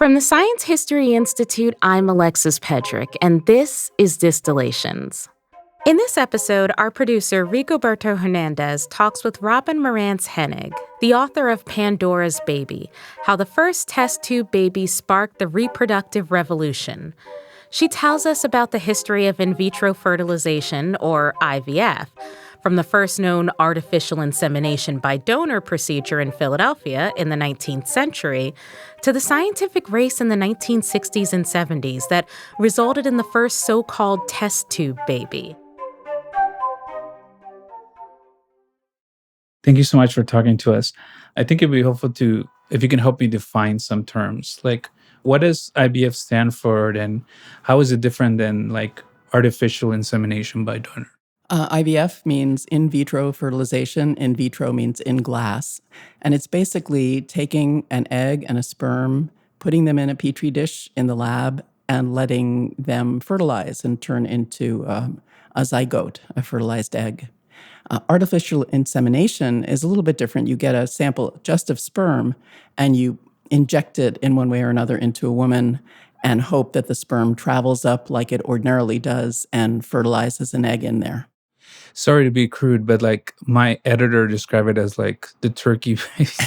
From the Science History Institute, I'm Alexis Pedrick, and this is Distillations. In this episode, our producer Rigoberto Hernandez talks with Robin Marantz, the author of Pandora's Baby, How the First Test Tube Baby Sparked the Reproductive Revolution. She tells us about the history of in vitro fertilization, or IVF, from the first known artificial insemination by donor procedure in Philadelphia in the 19th century to the scientific race in the 1960s and 70s that resulted in the first so-called test tube baby. Thank you so much for talking to us. I think it'd be helpful if you can help me define some terms. Like, what does IVF stand for, and how is it different than like artificial insemination by donor? IVF means in vitro fertilization. In vitro means in glass. And it's basically taking an egg and a sperm, putting them in a petri dish in the lab, and letting them fertilize and turn into a zygote, a fertilized egg. Artificial insemination is a little bit different. You get a sample just of sperm, and you inject it in one way or another into a woman and hope that the sperm travels up like it ordinarily does and fertilizes an egg in there. Sorry to be crude, but like my editor described it as like the turkey baste.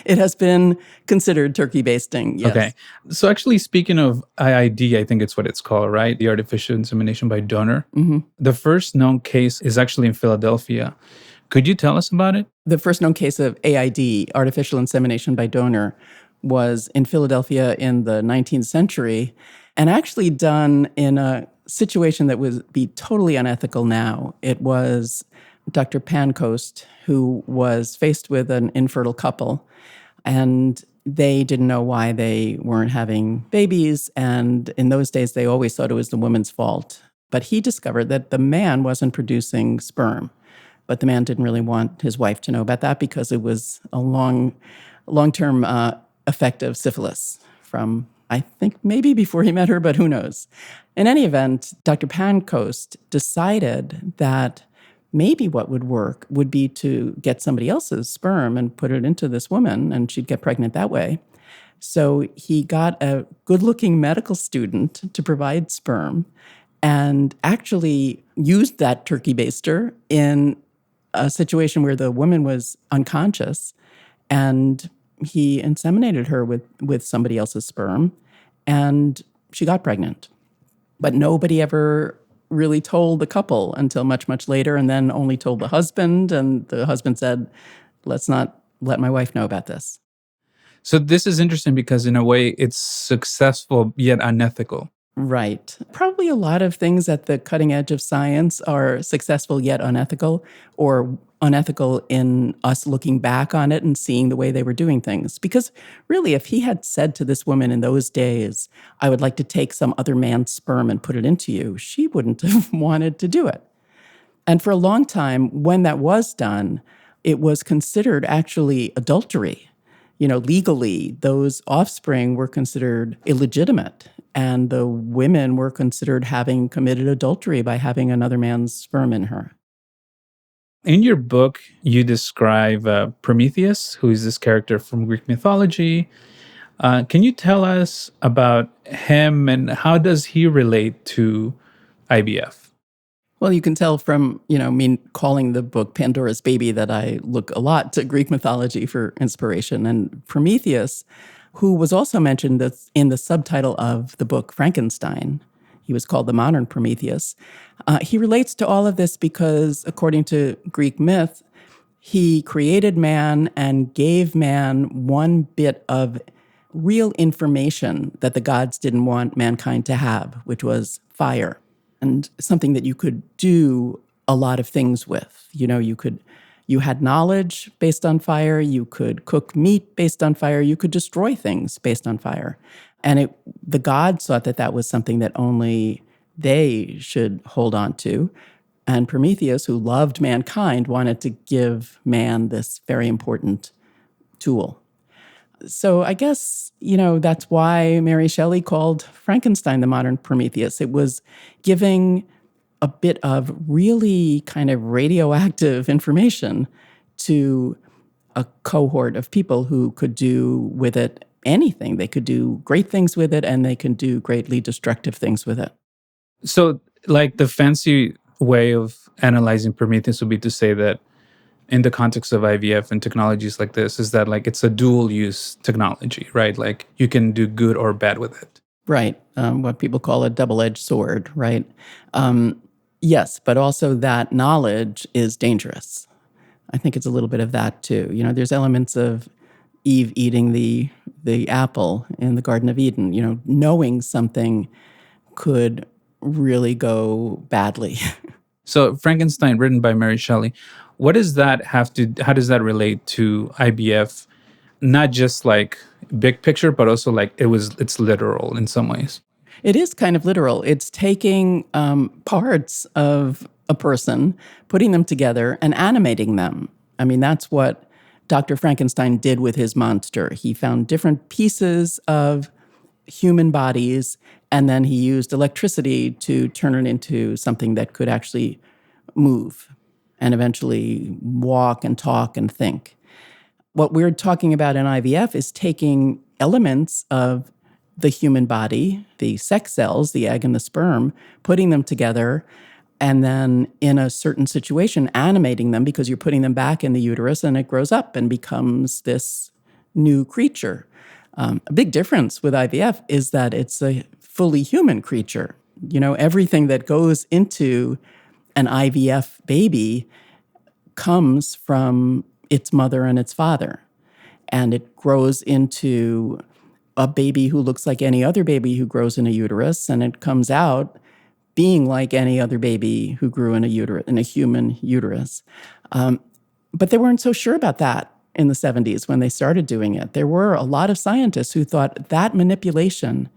It has been considered turkey basting, yes. Okay. So actually, speaking of IID, I think it's what it's called, right? The artificial insemination by donor. Mm-hmm. The first known case is actually in Philadelphia. Could you tell us about it? The first known case of AID, artificial insemination by donor, was in Philadelphia in the 19th century, and actually done in a situation that would be totally unethical now. It was Dr. Pancoast, who was faced with an infertile couple, and they didn't know why they weren't having babies, and in those days they always thought it was the woman's fault. But he discovered that the man wasn't producing sperm, but the man didn't really want his wife to know about that because it was a long-term effect of syphilis from, I think, maybe before he met her, but who knows. In any event, Dr. Pancoast decided that maybe what would work would be to get somebody else's sperm and put it into this woman, and she'd get pregnant that way. So he got a good-looking medical student to provide sperm and actually used that turkey baster in a situation where the woman was unconscious, and he inseminated her with somebody else's sperm, and she got pregnant. But nobody ever really told the couple until much, much later, and then only told the husband, and the husband said, let's not let my wife know about this. So this is interesting because in a way it's successful yet unethical. Right. Probably a lot of things at the cutting edge of science are successful yet unethical, or unethical in us looking back on it and seeing the way they were doing things. Because really, if he had said to this woman in those days, I would like to take some other man's sperm and put it into you, she wouldn't have wanted to do it. And for a long time, when that was done, it was considered actually adultery. Legally, those offspring were considered illegitimate, and the women were considered having committed adultery by having another man's sperm in her. In your book, you describe Prometheus, who is this character from Greek mythology. Can you tell us about him and how does he relate to IVF? Well, you can tell from, me calling the book Pandora's Baby that I look a lot to Greek mythology for inspiration. And Prometheus, who was also mentioned in the subtitle of the book Frankenstein, he was called the modern Prometheus. He relates to all of this because, according to Greek myth, he created man and gave man one bit of real information that the gods didn't want mankind to have, which was fire, and something that you could do a lot of things with. You had knowledge based on fire, you could cook meat based on fire, you could destroy things based on fire. And the gods thought that was something that only they should hold on to. And Prometheus, who loved mankind, wanted to give man this very important tool. So I guess, that's why Mary Shelley called Frankenstein the modern Prometheus. It was giving a bit of really kind of radioactive information to a cohort of people who could do with it anything. They could do great things with it, and they can do greatly destructive things with it. So, like, the fancy way of analyzing Prometheus would be to say that in the context of IVF and technologies like this is that like it's a dual use technology, right? Like you can do good or bad with it. Right. What people call a double-edged sword, right? Yes, but also that knowledge is dangerous. I think it's a little bit of that too. There's elements of Eve eating the apple in the Garden of Eden. Knowing something could really go badly. So Frankenstein, written by Mary Shelley, what does that have to? How does that relate to IVF? Not just like big picture, but also like it's literal in some ways. It is kind of literal. It's taking parts of a person, putting them together, and animating them. I mean, that's what Dr. Frankenstein did with his monster. He found different pieces of human bodies, and then he used electricity to turn it into something that could actually move and eventually walk and talk and think. What we're talking about in IVF is taking elements of the human body, the sex cells, the egg and the sperm, putting them together, and then in a certain situation, animating them because you're putting them back in the uterus and it grows up and becomes this new creature. A big difference with IVF is that it's a fully human creature. Everything that goes into an IVF baby comes from its mother and its father. And it grows into a baby who looks like any other baby who grows in a uterus, and it comes out being like any other baby who grew in a human uterus. But they weren't so sure about that in the 70s when they started doing it. There were a lot of scientists who thought that manipulation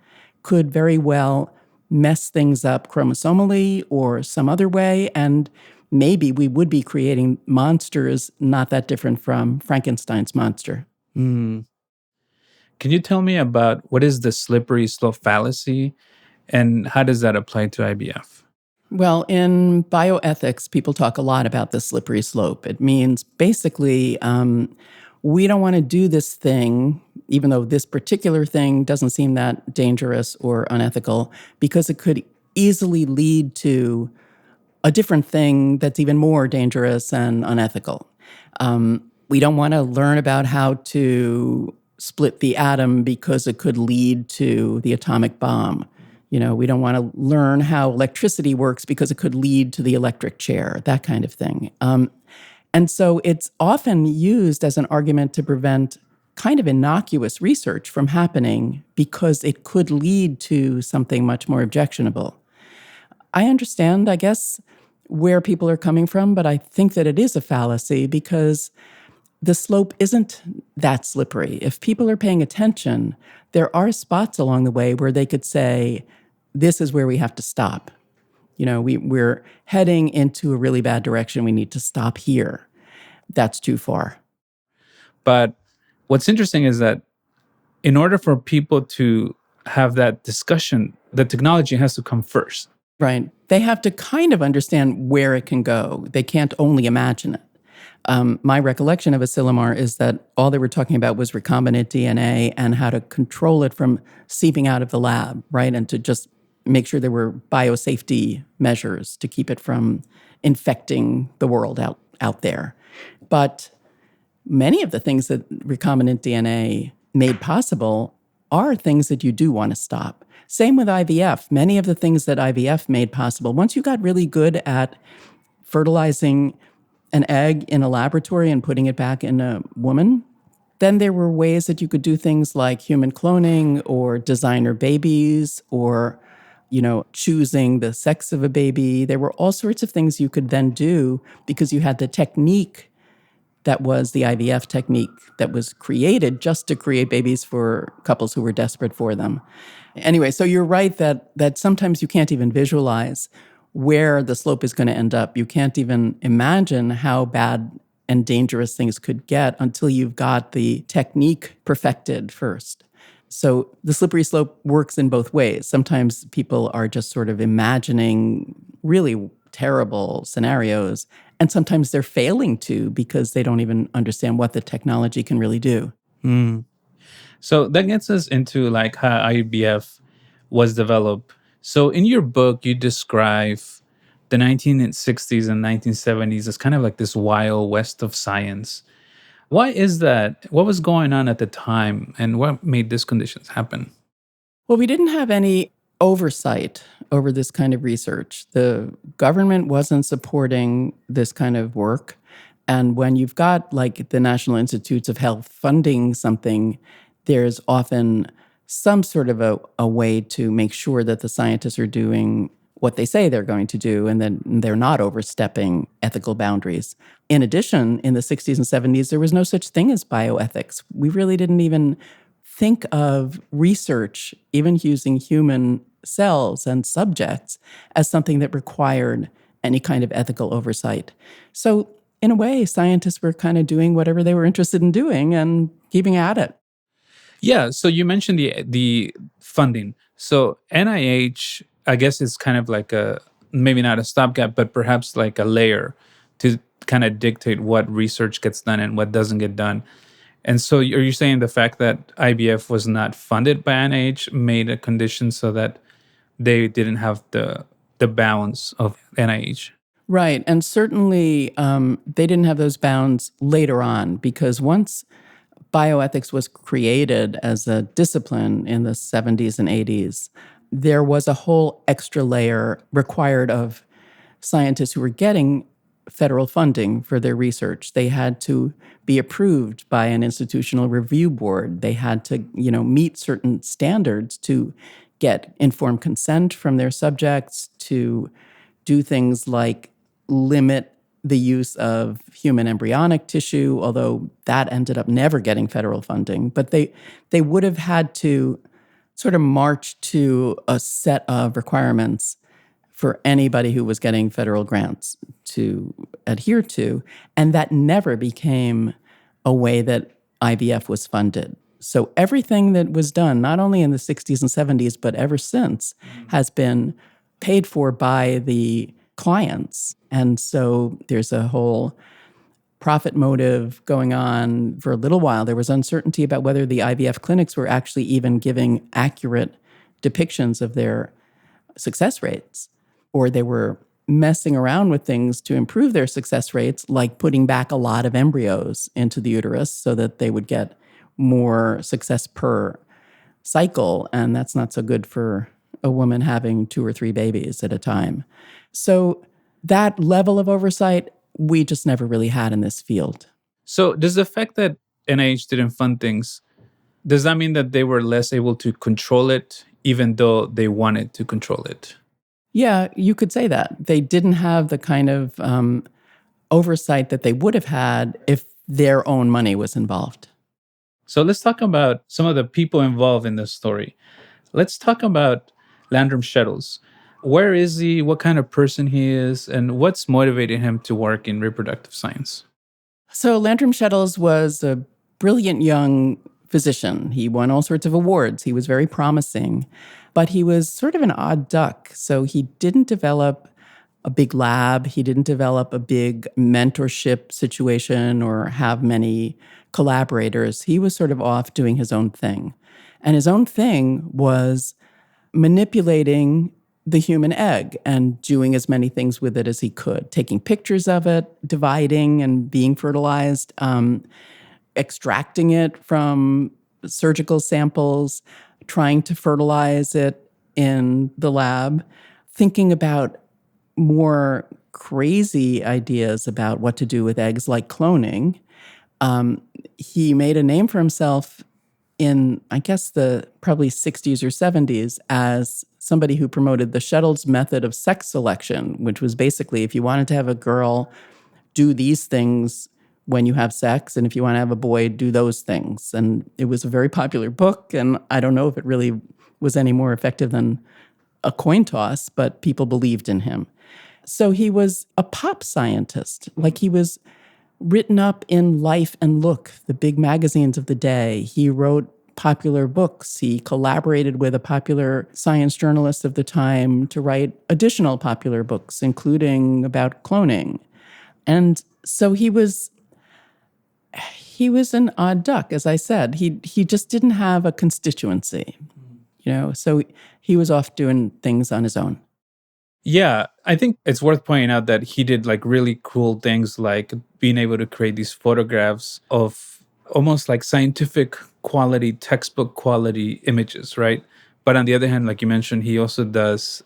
could very well mess things up chromosomally or some other way, and maybe we would be creating monsters not that different from Frankenstein's monster. Mm. Can you tell me about what is the slippery slope fallacy and how does that apply to IVF? Well, in bioethics, people talk a lot about the slippery slope. It means basically we don't want to do this thing, even though this particular thing doesn't seem that dangerous or unethical, because it could easily lead to a different thing that's even more dangerous and unethical. We don't want to learn about how to split the atom because it could lead to the atomic bomb. We don't want to learn how electricity works because it could lead to the electric chair, that kind of thing. And so it's often used as an argument to prevent kind of innocuous research from happening because it could lead to something much more objectionable. I understand, I guess, where people are coming from, but I think that it is a fallacy because the slope isn't that slippery. If people are paying attention, there are spots along the way where they could say, this is where we have to stop. We're heading into a really bad direction. We need to stop here. That's too far. But what's interesting is that in order for people to have that discussion, the technology has to come first. Right. They have to kind of understand where it can go. They can't only imagine it. My recollection of Asilomar is that all they were talking about was recombinant DNA and how to control it from seeping out of the lab, right? And to just make sure there were biosafety measures to keep it from infecting the world out there. But many of the things that recombinant DNA made possible are things that you do want to stop. Same with IVF. Many of the things that IVF made possible, once you got really good at fertilizing an egg in a laboratory and putting it back in a woman, then there were ways that you could do things like human cloning or designer babies or, choosing the sex of a baby. There were all sorts of things you could then do because you had the technique that was the IVF technique that was created just to create babies for couples who were desperate for them. Anyway, so you're right that sometimes you can't even visualize where the slope is going to end up. You can't even imagine how bad and dangerous things could get until you've got the technique perfected first. So the slippery slope works in both ways. Sometimes people are just sort of imagining really terrible scenarios, and sometimes they're failing to because they don't even understand what the technology can really do. Mm. So that gets us into like how IBF was developed. So in your book, you describe the 1960s and 1970s as kind of like this wild west of science. Why is that? What was going on at the time, and what made these conditions happen? Well, we didn't have any oversight over this kind of research. The government wasn't supporting this kind of work. And when you've got like the National Institutes of Health funding something, there's often some sort of a way to make sure that the scientists are doing what they say they're going to do and then they're not overstepping ethical boundaries. In addition, in the 60s and 70s, there was no such thing as bioethics. We really didn't even think of research, even using human cells and subjects, as something that required any kind of ethical oversight. So, in a way, scientists were kind of doing whatever they were interested in doing and keeping at it. Yeah, so you mentioned the funding. So NIH, I guess, is kind of like a maybe not a stopgap, but perhaps like a layer to kind of dictate what research gets done and what doesn't get done. And so, are you saying the fact that IBF was not funded by NIH made a condition so that they didn't have the balance of NIH? Right. And certainly they didn't have those bounds later on because once bioethics was created as a discipline in the 70s and 80s, there was a whole extra layer required of scientists who were getting federal funding for their research. They had to be approved by an institutional review board. They had to, meet certain standards to get informed consent from their subjects, to do things like limit the use of human embryonic tissue, although that ended up never getting federal funding. But they would have had to sort of march to a set of requirements for anybody who was getting federal grants to adhere to, and that never became a way that IVF was funded. So everything that was done, not only in the 60s and 70s, but ever since, has been paid for by the clients. And so there's a whole profit motive going on. For a little while, there was uncertainty about whether the IVF clinics were actually even giving accurate depictions of their success rates, or they were messing around with things to improve their success rates, like putting back a lot of embryos into the uterus so that they would get more success per cycle. And that's not so good for a woman having 2 or 3 babies at a time. So that level of oversight, we just never really had in this field. So does the fact that NIH didn't fund things, does that mean that they were less able to control it, even though they wanted to control it? Yeah, you could say that. They didn't have the kind of oversight that they would have had if their own money was involved. So let's talk about some of the people involved in this story. Let's talk about Landrum Shettles. Where is he? What kind of person he is? And what's motivating him to work in reproductive science? So Landrum Shettles was a brilliant young physician. He won all sorts of awards. He was very promising, but he was sort of an odd duck. So he didn't develop a big lab. He didn't develop a big mentorship situation or have many collaborators. He was sort of off doing his own thing. And his own thing was manipulating the human egg and doing as many things with it as he could, taking pictures of it, dividing and being fertilized, extracting it from surgical samples, trying to fertilize it in the lab, thinking about more crazy ideas about what to do with eggs, like cloning. He made a name for himself in, I guess, the probably 60s or 70s as somebody who promoted the Shettles method of sex selection, which was basically if you wanted to have a girl, do these things when you have sex, and if you want to have a boy, do those things. And it was a very popular book, and I don't know if it really was any more effective than a coin toss, but people believed in him. So he was a pop scientist. Like, he was written up in Life and Look, the big magazines of the day. He wrote popular books. He collaborated with a popular science journalist of the time to write additional popular books, including about cloning. And so he He was an odd duck, as I said. He just didn't have a constituency, so he was off doing things on his own. Yeah, I think it's worth pointing out that he did like really cool things like being able to create these photographs of almost like scientific quality, textbook quality images, right? But on the other hand, like you mentioned, he also does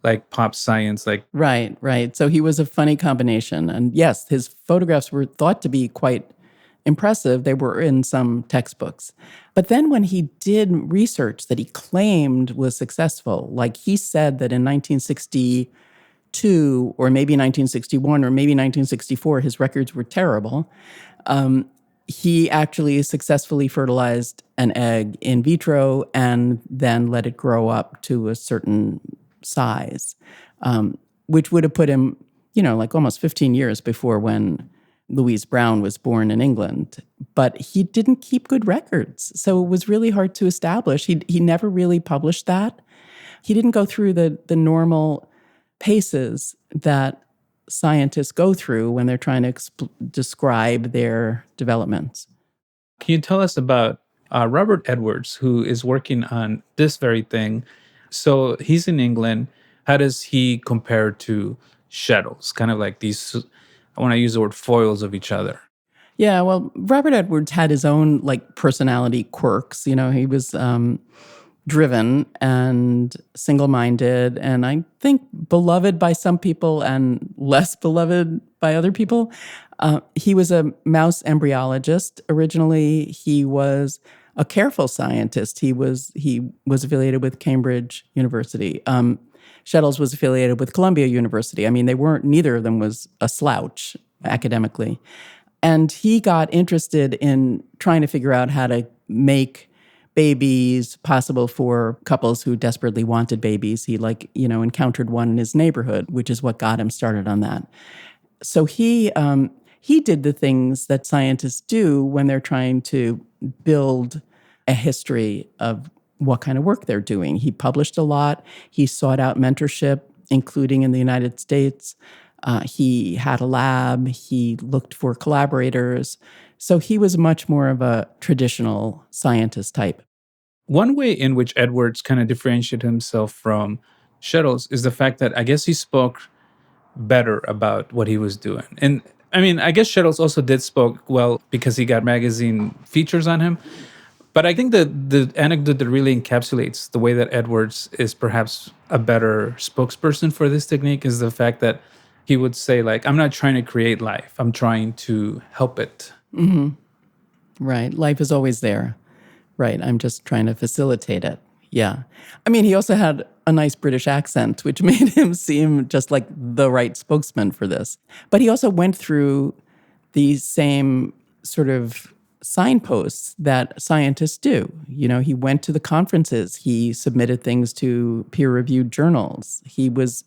like pop science, like Right, right. So he was a funny combination. And yes, his photographs were thought to be quite impressive. They were in some textbooks. But then when he did research that he claimed was successful, like he said that in 1962 or maybe 1961 or maybe 1964, his records were terrible. He actually successfully fertilized an egg in vitro and then let it grow up to a certain size, which would have put him, like almost 15 years before when Louise Brown was born in England. But he didn't keep good records. So it was really hard to establish. He never really published that. He didn't go through the normal paces that scientists go through when they're trying to describe their developments. can you tell us about Robert Edwards, who is working on this very thing? So he's in England. How does he compare to Shettles? Kind of like these, I want to use the word foils of each other. Yeah, well, Robert Edwards had his own personality quirks. He was driven and single-minded, and I think beloved by some people and less beloved by other people. He was a mouse embryologist originally. He was a careful scientist. He was affiliated with Cambridge University. Shettles was affiliated with Columbia University. I mean, neither of them was a slouch academically. And he got interested in trying to figure out how to make babies possible for couples who desperately wanted babies. He encountered one in his neighborhood, which is what got him started on that. So he did the things that scientists do when they're trying to build a history of what kind of work they're doing. He published a lot. He sought out mentorship, including in the United States. He had a lab. He looked for collaborators. So he was much more of a traditional scientist type. One way in which Edwards kind of differentiated himself from Shettles is the fact that I guess he spoke better about what he was doing. And I mean, I guess Shettles also did spoke well because he got magazine features on him. But I think the anecdote that really encapsulates the way that Edwards is perhaps a better spokesperson for this technique is the fact that he would say, like, I'm not trying to create life. I'm trying to help it. Mm-hmm. Right. Life is always there. Right. I'm just trying to facilitate it. Yeah. I mean, he also had a nice British accent, which made him seem just like the right spokesman for this. But he also went through these same sort of signposts that scientists do. He went to the conferences. He submitted things to peer-reviewed journals. He was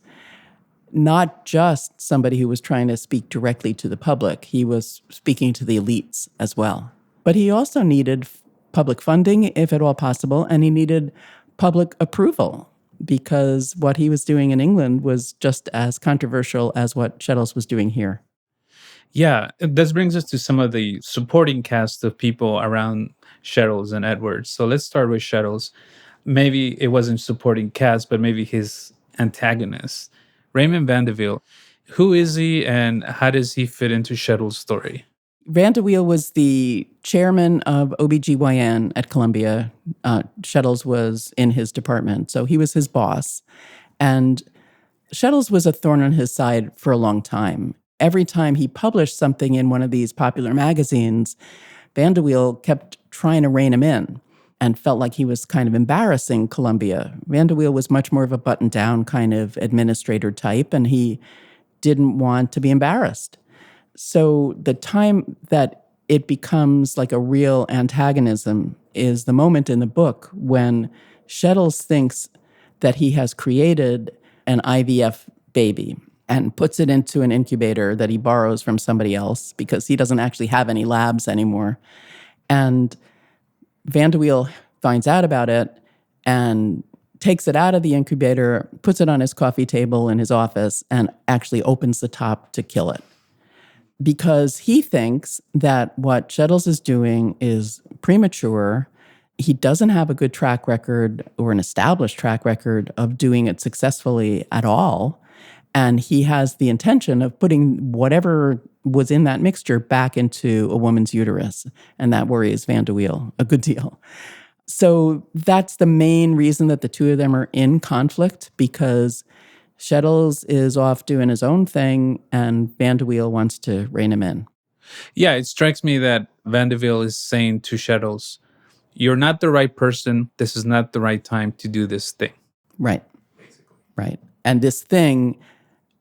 not just somebody who was trying to speak directly to the public. He was speaking to the elites as well. But he also needed public funding, if at all possible, and he needed public approval because what he was doing in England was just as controversial as what Shettles was doing here. Yeah, this brings us to some of the supporting cast of people around Shettles and Edwards. So let's start with Shettles. Maybe it wasn't supporting cast, but maybe his antagonist, Raymond Vandervelde. Who is he and how does he fit into Shettles' story? Vandervelde was the chairman of OBGYN at Columbia. Shettles was in his department, so he was his boss. And Shettles was a thorn on his side for a long time. Every time he published something in one of these popular magazines, Vandervelde kept trying to rein him in and felt like he was kind of embarrassing Columbia. Vandervelde was much more of a button-down kind of administrator type, and he didn't want to be embarrassed. So the time that it becomes like a real antagonism is the moment in the book when Shettles thinks that he has created an IVF baby and puts it into an incubator that he borrows from somebody else because he doesn't actually have any labs anymore. And Vandervelde finds out about it and takes it out of the incubator, puts it on his coffee table in his office, and actually opens the top to kill it. because he thinks that what Shettles is doing is premature. He doesn't have a good track record or an established track record of doing it successfully at all. And he has the intention of putting whatever was in that mixture back into a woman's uterus. And that worries Van de Wiel a good deal. So that's the main reason that the two of them are in conflict, because Shettles is off doing his own thing and Van de Wiel wants to rein him in. Yeah, it strikes me that Van de Wiel is saying to Shettles, you're not the right person. This is not the right time to do this thing. Right. Right. And this thing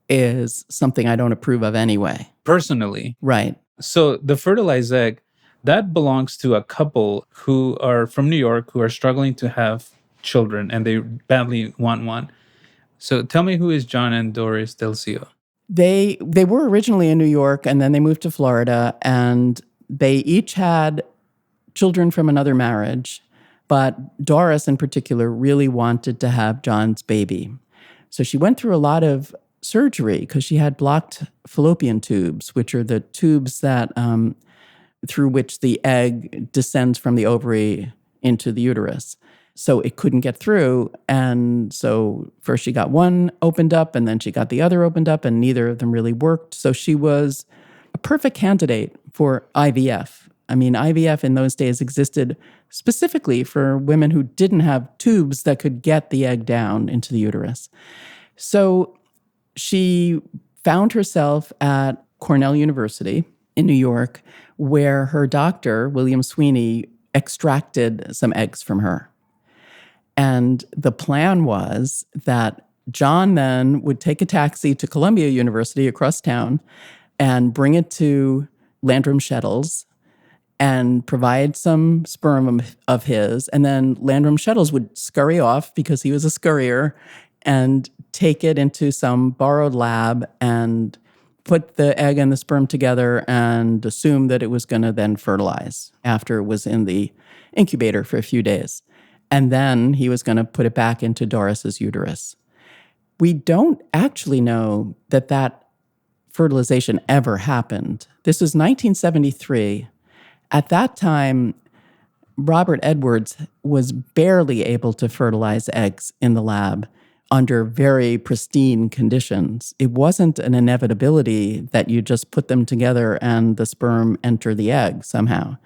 is something I don't approve of anyway. Personally. Right. So the fertilized egg, that belongs to a couple who are from New York, who are struggling to have children, and they badly want one. So tell me, who is John and Doris Delcio? They were originally in New York, and then they moved to Florida, and they each had children from another marriage. But Doris, in particular, really wanted to have John's baby. So she went through a lot of surgery because she had blocked fallopian tubes, which are the tubes that through which the egg descends from the ovary into the uterus. So it couldn't get through. And so first she got one opened up, and then she got the other opened up, and neither of them really worked. So she was a perfect candidate for IVF. I mean, IVF in those days existed specifically for women who didn't have tubes that could get the egg down into the uterus. So she found herself at Cornell University in New York, where her doctor, William Sweeney, extracted some eggs from her. And the plan was that John then would take a taxi to Columbia University across town and bring it to Landrum Shettles and provide some sperm of his. And then Landrum Shettles would scurry off, because he was a scurrier, and take it into some borrowed lab and put the egg and the sperm together and assume that it was going to then fertilize after it was in the incubator for a few days. And then he was going to put it back into Doris's uterus. We don't actually know that that fertilization ever happened. This was 1973. At that time, Robert Edwards was barely able to fertilize eggs in the lab under very pristine conditions. It wasn't an inevitability that you just put them together and the sperm enter the egg somehow.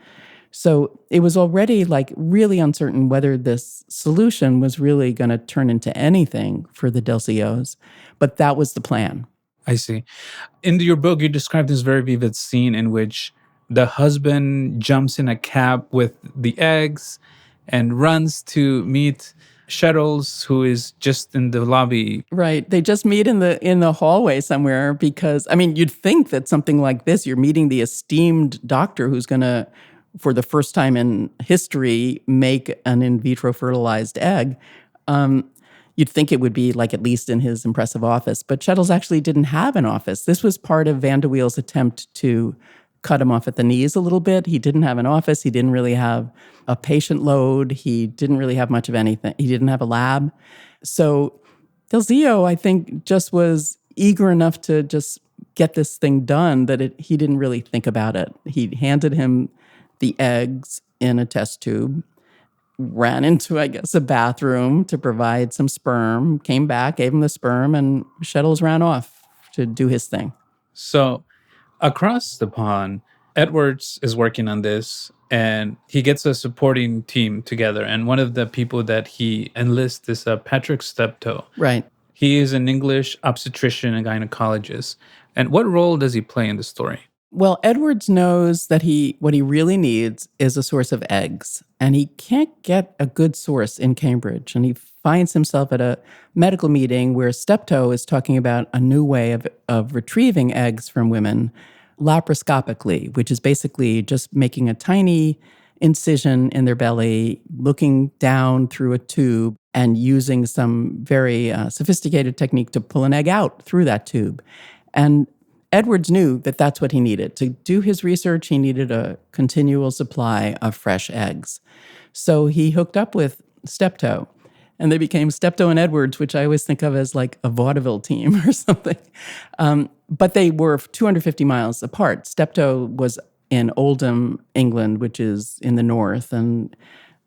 So it was already like really uncertain whether this solution was really going to turn into anything for the Delcios, but that was the plan. I see. In your book, you describe this very vivid scene in which the husband jumps in a cab with the eggs and runs to meet Shettles, who is just in the lobby. Right. They just meet in the hallway somewhere, because, I mean, you'd think that something like this, you're meeting the esteemed doctor who's going to, for the first time in history, make an in vitro fertilized egg. You'd think it would be like at least in his impressive office. But Shettles actually didn't have an office. This was part of Van de Wiel's attempt to cut him off at the knees a little bit. He didn't have an office. He didn't really have a patient load. He didn't really have much of anything. He didn't have a lab. So Delcio, I think, just was eager enough to just get this thing done that he didn't really think about it. He handed him the eggs in a test tube, ran into, I guess, a bathroom to provide some sperm, came back, gave him the sperm, and Shettles ran off to do his thing. So across the pond, Edwards is working on this, and he gets a supporting team together. And one of the people that he enlists is Patrick Steptoe. Right. He is an English obstetrician and gynecologist. And what role does he play in the story? Well, Edwards knows that what he really needs is a source of eggs, and he can't get a good source in Cambridge. And he finds himself at a medical meeting where Steptoe is talking about a new way of retrieving eggs from women laparoscopically, which is basically just making a tiny incision in their belly, looking down through a tube, and using some very sophisticated technique to pull an egg out through that tube. And Edwards knew that that's what he needed. To do his research, he needed a continual supply of fresh eggs. So he hooked up with Steptoe. and they became Steptoe and Edwards, which I always think of as like a vaudeville team or something. But they were 250 miles apart. Steptoe was in Oldham, England, which is in the north, and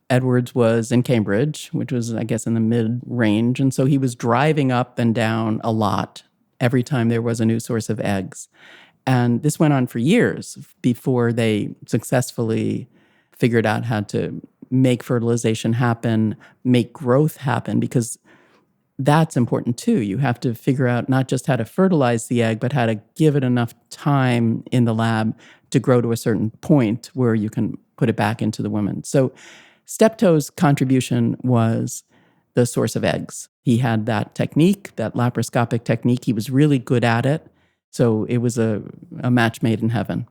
Edwards was in Cambridge, which was, I guess, in the mid-range. And so he was driving up and down a lot every time there was a new source of eggs. And this went on for years before they successfully figured out how to make fertilization happen, make growth happen, because that's important too. You have to figure out not just how to fertilize the egg, but how to give it enough time in the lab to grow to a certain point where you can put it back into the woman. So Steptoe's contribution was the source of eggs. He had that technique, that laparoscopic technique. He was really good at it. So it was a match made in heaven.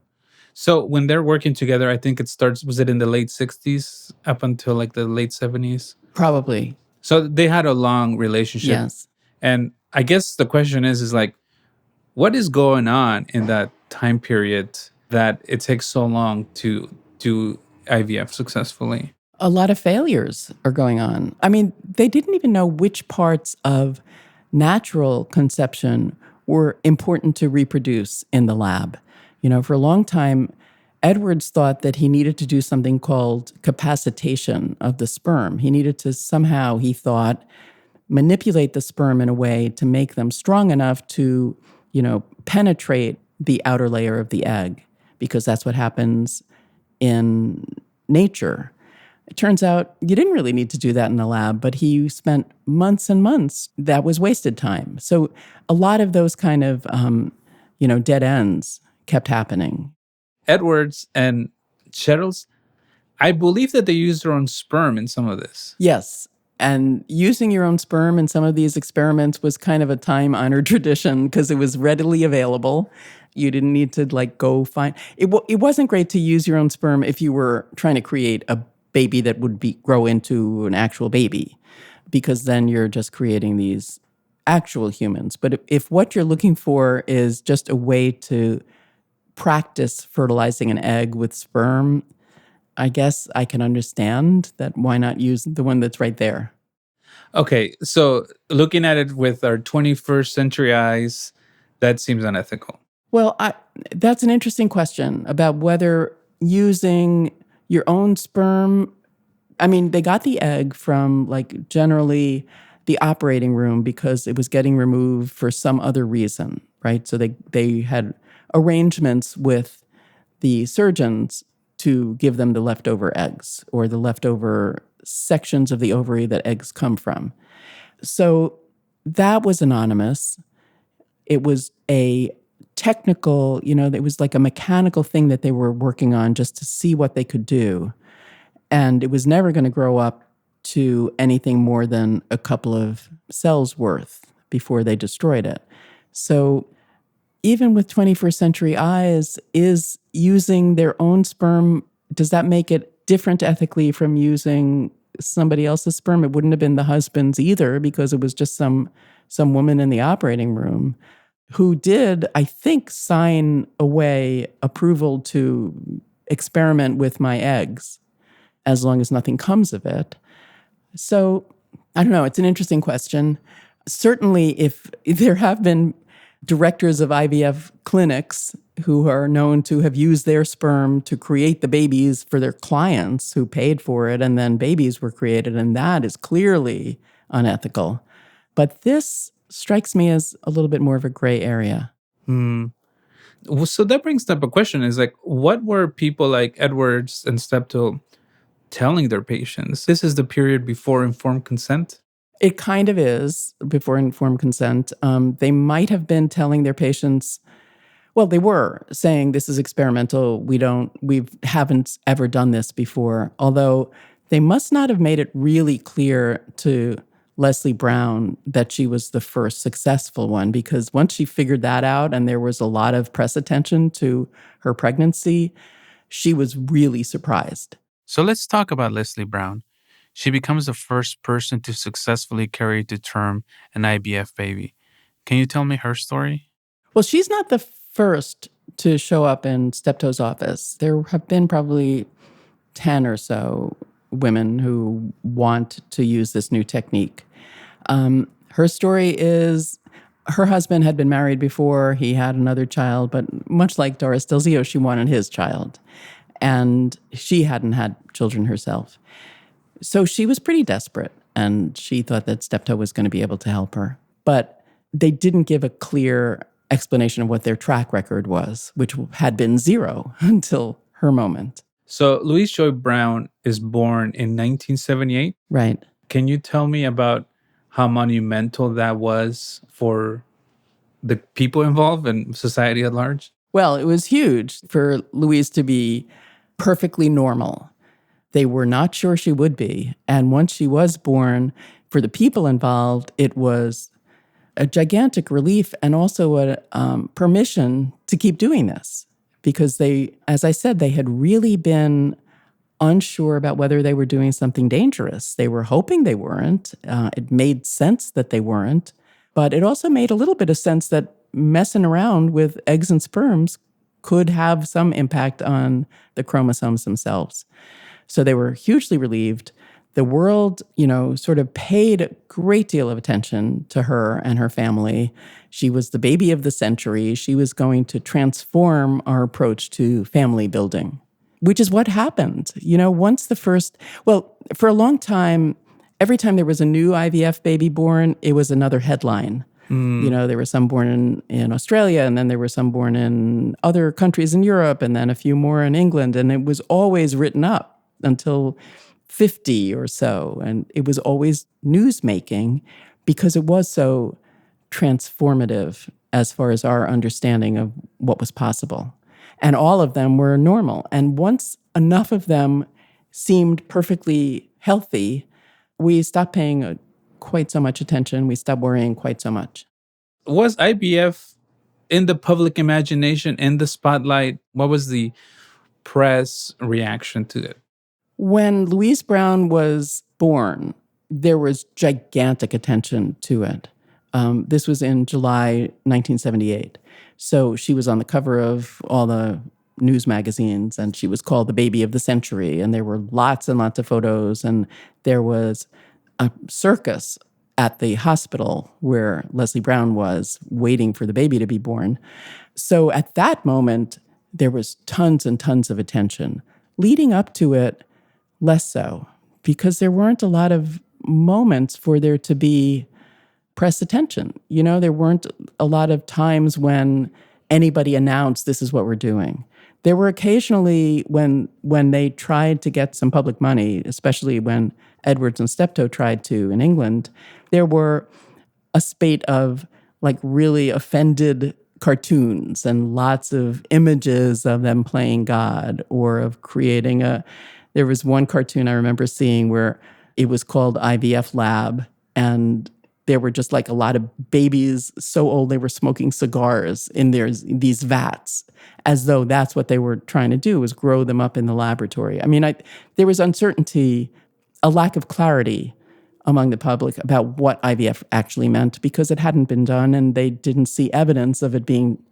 So when they're working together, I think it starts, was it in the late 60s up until like the late 70s? Probably. So they had a long relationship. Yes. And I guess the question is like, what is going on in that time period that it takes so long to do IVF successfully? A lot of failures are going on. I mean, they didn't even know which parts of natural conception were important to reproduce in the lab. You know, for a long time, Edwards thought that he needed to do something called capacitation of the sperm. He needed to somehow, he thought, manipulate the sperm in a way to make them strong enough to, penetrate the outer layer of the egg, because that's what happens in nature. It turns out you didn't really need to do that in the lab, but he spent months and months. That was wasted time. So a lot of those kind of, dead ends kept happening. Edwards and Shettles, I believe that they used their own sperm in some of this. Yes. And using your own sperm in some of these experiments was kind of a time-honored tradition because it was readily available. You didn't need to go find it. It wasn't great to use your own sperm if you were trying to create a baby that would grow into an actual baby, because then you're just creating these actual humans. But if what you're looking for is just a way to practice fertilizing an egg with sperm, I guess I can understand that. Why not use the one that's right there? Okay, so looking at it with our 21st century eyes, that seems unethical. Well, that's an interesting question about whether using your own sperm. I mean, they got the egg from generally the operating room because it was getting removed for some other reason, right? So they had arrangements with the surgeons to give them the leftover eggs or the leftover sections of the ovary that eggs come from. So that was anonymous. It was a technical, it was like a mechanical thing that they were working on just to see what they could do. And it was never going to grow up to anything more than a couple of cells worth before they destroyed it. So even with 21st century eyes, is using their own sperm, does that make it different ethically from using somebody else's sperm? It wouldn't have been the husband's either, because it was just some woman in the operating room who did, I think, sign away approval to experiment with my eggs as long as nothing comes of it. So, I don't know, it's an interesting question. Certainly, if there have been directors of IVF clinics who are known to have used their sperm to create the babies for their clients who paid for it, and then babies were created, and that is clearly unethical. But this strikes me as a little bit more of a gray area. So that brings up a question, is what were people like Edwards and Steptoe telling their patients? This is the period before informed consent? It kind of is before informed consent. They might have been telling their patients, well, they were saying this is experimental. We haven't ever done this before. Although they must not have made it really clear to Leslie Brown that she was the first successful one, because once she figured that out and there was a lot of press attention to her pregnancy, she was really surprised. So let's talk about Leslie Brown. She becomes the first person to successfully carry to term an IVF baby. Can you tell me her story? Well, she's not the first to show up in Steptoe's office. There have been probably 10 or so women who want to use this new technique. Her story is her husband had been married before. He had another child, but much like Doris Delzio, she wanted his child. And she hadn't had children herself. So she was pretty desperate, and she thought that Steptoe was going to be able to help her. But they didn't give a clear explanation of what their track record was, which had been zero until her moment. So Louise Joy Brown is born in 1978. Right. Can you tell me about how monumental that was for the people involved and society at large? Well, it was huge for Louise to be perfectly normal. They were not sure she would be. And once she was born, for the people involved, it was a gigantic relief and also a permission to keep doing this. Because they, as I said, they had really been unsure about whether they were doing something dangerous. They were hoping they weren't. It made sense that they weren't. But it also made a little bit of sense that messing around with eggs and sperms could have some impact on the chromosomes themselves. So they were hugely relieved. The world, sort of paid a great deal of attention to her and her family. She was the baby of the century. She was going to transform our approach to family building, which is what happened. For a long time, every time there was a new IVF baby born, it was another headline. There were some born in Australia, and then there were some born in other countries in Europe, and then a few more in England. And it was always written up until 50 or so. And it was always newsmaking because it was so transformative as far as our understanding of what was possible. And all of them were normal. And once enough of them seemed perfectly healthy, we stopped paying quite so much attention. We stopped worrying quite so much. Was IVF in the public imagination, in the spotlight? What was the press reaction to it? When Louise Brown was born, there was gigantic attention to it. This was in July 1978. So she was on the cover of all the news magazines, and she was called the baby of the century. And there were lots and lots of photos, and there was a circus at the hospital where Leslie Brown was waiting for the baby to be born. So at that moment, there was tons and tons of attention. Leading up to it, less so, because there weren't a lot of moments for there to be press attention. There weren't a lot of times when anybody announced this is what we're doing. There were occasionally when they tried to get some public money, especially when Edwards and Steptoe tried to in England, there were a spate of really offended cartoons and lots of images of them playing God or of creating there was one cartoon I remember seeing where it was called IVF Lab, and there were just a lot of babies so old they were smoking cigars in these vats, as though that's what they were trying to do, was grow them up in the laboratory. I mean, there was uncertainty, a lack of clarity among the public about what IVF actually meant because it hadn't been done, and they didn't see evidence of it being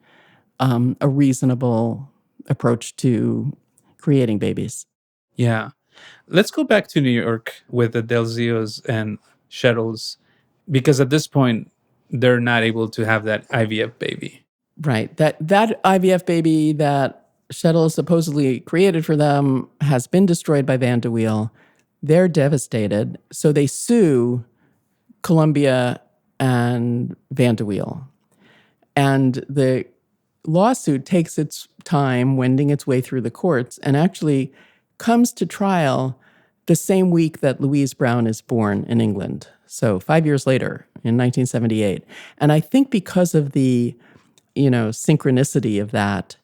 a reasonable approach to creating babies. Yeah. Let's go back to New York with the Delzios and Shettles, because at this point, they're not able to have that IVF baby. Right. That IVF baby that Shettles supposedly created for them has been destroyed by Van de Wiel. They're devastated. So they sue Columbia and Van de Wiel. And the lawsuit takes its time, wending its way through the courts, and actually comes to trial the same week that Louise Brown is born in England. So 5 years later, in 1978. And I think because of the, synchronicity of that,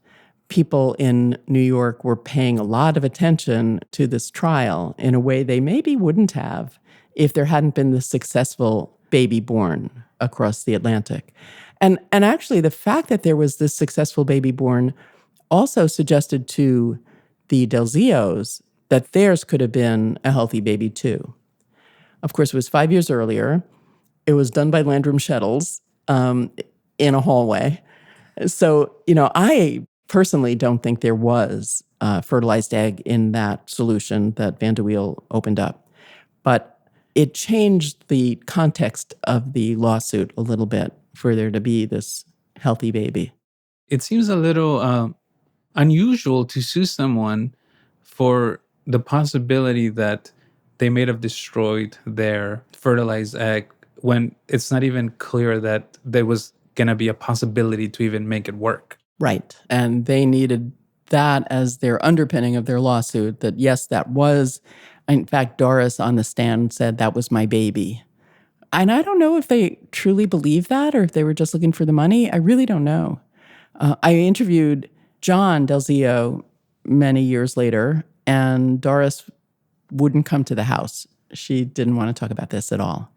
people in New York were paying a lot of attention to this trial in a way they maybe wouldn't have if there hadn't been this successful baby born across the Atlantic. And actually, the fact that there was this successful baby born also suggested to the Delzios that theirs could have been a healthy baby too. Of course, it was 5 years earlier. It was done by Landrum Shettles in a hallway. So, I personally don't think there was fertilized egg in that solution that Van de Wiel opened up. But it changed the context of the lawsuit a little bit for there to be this healthy baby. It seems a little unusual to sue someone for the possibility that they may have destroyed their fertilized egg when it's not even clear that there was going to be a possibility to even make it work. Right. And they needed that as their underpinning of their lawsuit, that yes, that was, in fact, Doris on the stand said that was my baby. And I don't know if they truly believe that or if they were just looking for the money. I really don't know. I interviewed John Del Zio many years later, and Doris wouldn't come to the house. She didn't want to talk about this at all.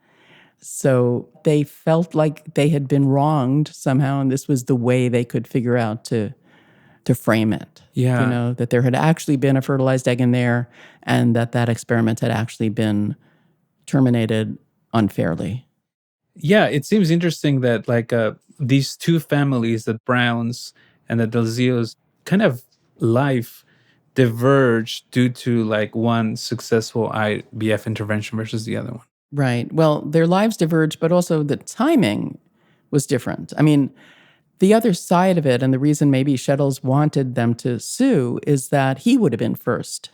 So they felt like they had been wronged somehow, and this was the way they could figure out to frame it. Yeah. You know, that there had actually been a fertilized egg in there and that experiment had actually been terminated unfairly. Yeah, it seems interesting that these two families, the Browns and the Del Zios, kind of life diverged due to one successful IVF intervention versus the other one. Right. Well, their lives diverged, but also the timing was different. I mean, the other side of it, and the reason maybe Shettles wanted them to sue, is that he would have been first.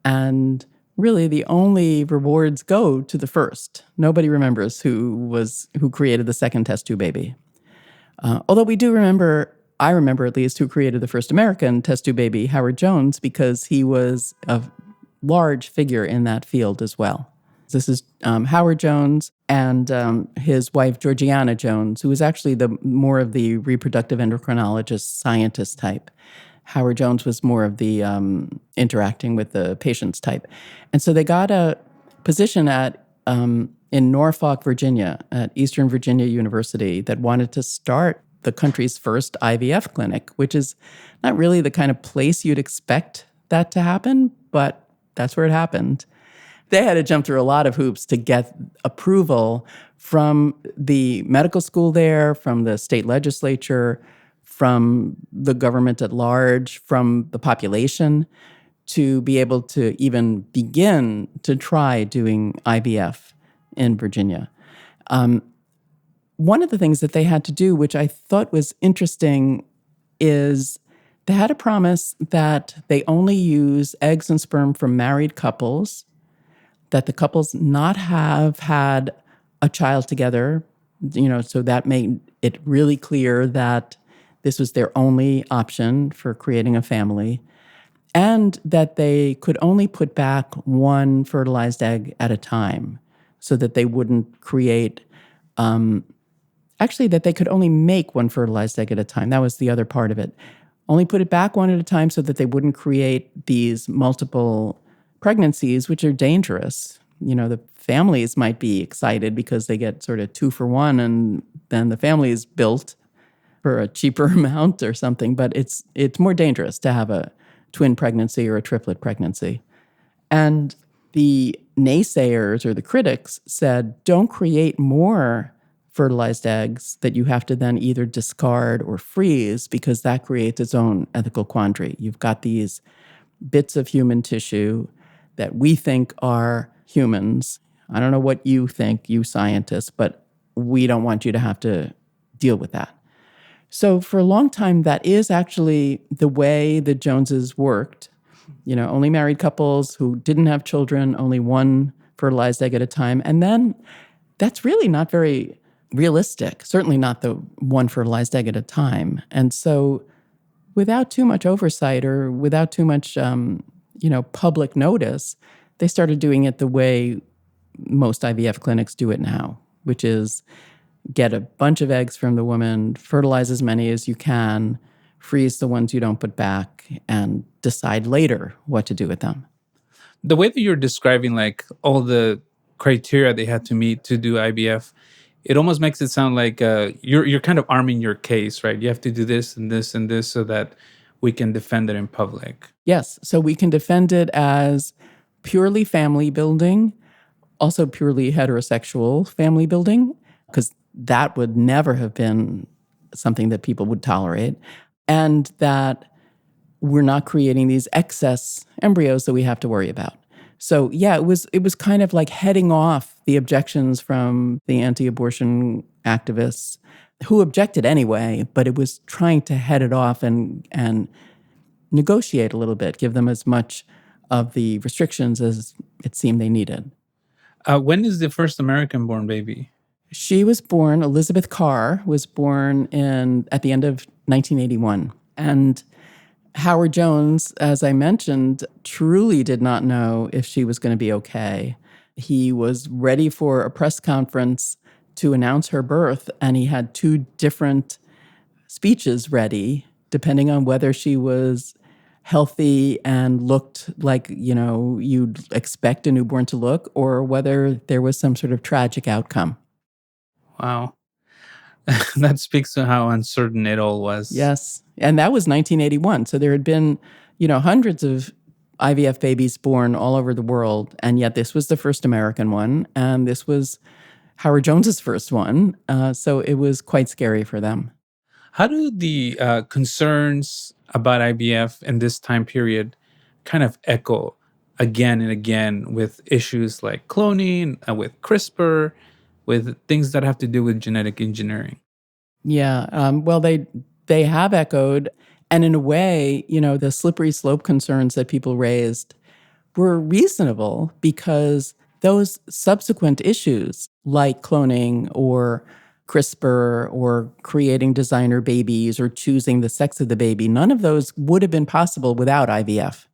And really, the only rewards go to the first. Nobody remembers who created the second test tube baby. Although we do remember, I remember at least, who created the first American test tube baby, Howard Jones, because he was a large figure in that field as well. This is Howard Jones and his wife, Georgiana Jones, who was actually more of the reproductive endocrinologist scientist type. Howard Jones was more of the interacting with the patients type. And so they got a position in Norfolk, Virginia, at Eastern Virginia University, that wanted to start the country's first IVF clinic, which is not really the kind of place you'd expect that to happen, but that's where it happened. They had to jump through a lot of hoops to get approval from the medical school there, from the state legislature, from the government at large, from the population, to be able to even begin to try doing IVF in Virginia. One of the things that they had to do, which I thought was interesting, is they had a promise that they only use eggs and sperm from married couples, that the couples not have had a child together, so that made it really clear that this was their only option for creating a family, and that they could only put back one fertilized egg at a time so that they wouldn't create, that they could only make one fertilized egg at a time. That was the other part of it. Only put it back one at a time so that they wouldn't create these multiple pregnancies, which are dangerous. The families might be excited because they get sort of 2 for 1, and then the family is built for a cheaper amount or something. But it's more dangerous to have a twin pregnancy or a triplet pregnancy. And the naysayers or the critics said, don't create more fertilized eggs that you have to then either discard or freeze, because that creates its own ethical quandary. You've got these bits of human tissue that we think are humans. I don't know what you think, you scientists, but we don't want you to have to deal with that. So for a long time, that is actually the way the Joneses worked. Only married couples who didn't have children, only one fertilized egg at a time. And then that's really not very realistic, certainly not the one fertilized egg at a time. And so without too much oversight or without too much public notice, they started doing it the way most IVF clinics do it now, which is get a bunch of eggs from the woman, fertilize as many as you can, freeze the ones you don't put back, and decide later what to do with them. The way that you're describing all the criteria they had to meet to do IVF, it almost makes it sound like you're kind of arming your case, right? You have to do this and this and this so that we can defend it in public. Yes, so we can defend it as purely family building, also purely heterosexual family building, because that would never have been something that people would tolerate. And that we're not creating these excess embryos that we have to worry about. So yeah, it was kind of like heading off the objections from the anti-abortion activists who objected anyway, but it was trying to head it off and negotiate a little bit, give them as much of the restrictions as it seemed they needed. When is the first American-born baby? She was born, Elizabeth Carr was born at the end of 1981. And Howard Jones, as I mentioned, truly did not know if she was going to be okay. He was ready for a press conference to announce her birth, and he had 2 different speeches ready, depending on whether she was healthy and looked like, you'd expect a newborn to look, or whether there was some sort of tragic outcome. Wow. That speaks to how uncertain it all was. Yes. And that was 1981. So there had been, hundreds of IVF babies born all over the world. And yet this was the first American one. And this was Howard Jones's first one. So it was quite scary for them. How do the concerns about IVF in this time period kind of echo again and again with issues like cloning, with CRISPR, with things that have to do with genetic engineering? Yeah. Well, they have echoed. And in a way, the slippery slope concerns that people raised were reasonable because those subsequent issues like cloning or CRISPR or creating designer babies or choosing the sex of the baby, none of those would have been possible without IVF.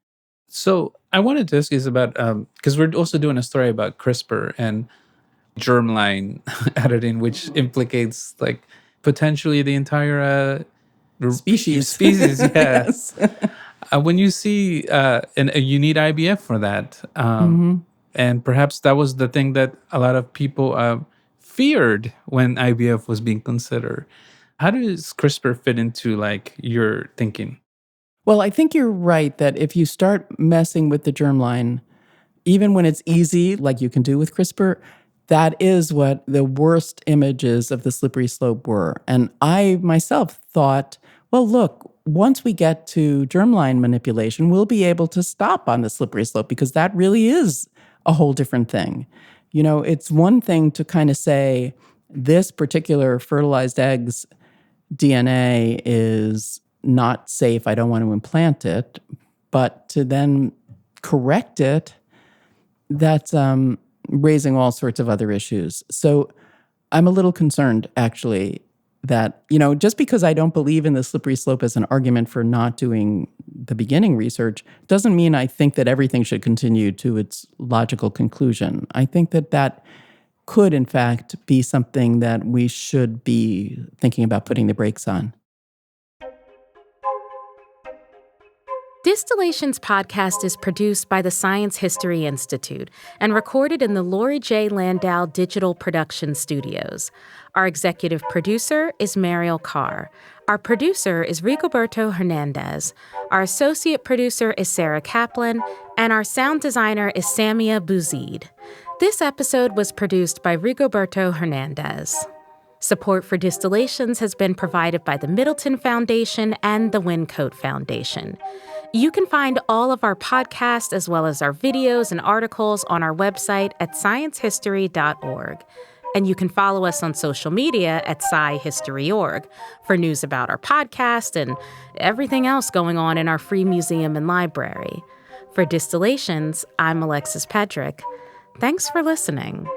So I wanted to ask you about, because we're also doing a story about CRISPR and germline editing, which implicates like potentially the entire Species. Yeah. Yes. When you see, and you need IVF for that. And perhaps that was the thing that a lot of people feared when IVF was being considered. How does CRISPR fit into like your thinking? Well, I think you're right that if you start messing with the germline, even when it's easy, like you can do with CRISPR, that is what the worst images of the slippery slope were. And I myself thought, well, look, once we get to germline manipulation, we'll be able to stop on the slippery slope because that really is a whole different thing. It's one thing to kind of say this particular fertilized egg's DNA is not safe, I don't want to implant it, but to then correct it, that's raising all sorts of other issues. So I'm a little concerned, actually, that, just because I don't believe in the slippery slope as an argument for not doing the beginning research doesn't mean I think that everything should continue to its logical conclusion. I think that could, in fact, be something that we should be thinking about putting the brakes on. Distillations podcast is produced by the Science History Institute and recorded in the Lori J. Landau Digital Production Studios. Our executive producer is Mariel Carr. Our producer is Rigoberto Hernandez. Our associate producer is Sarah Kaplan. And our sound designer is Samia Bouzid. This episode was produced by Rigoberto Hernandez. Support for Distillations has been provided by the Middleton Foundation and the Wincote Foundation. You can find all of our podcasts as well as our videos and articles on our website at sciencehistory.org. And you can follow us on social media at SciHistory.org for news about our podcast and everything else going on in our free museum and library. For Distillations, I'm Alexis Pedrick. Thanks for listening.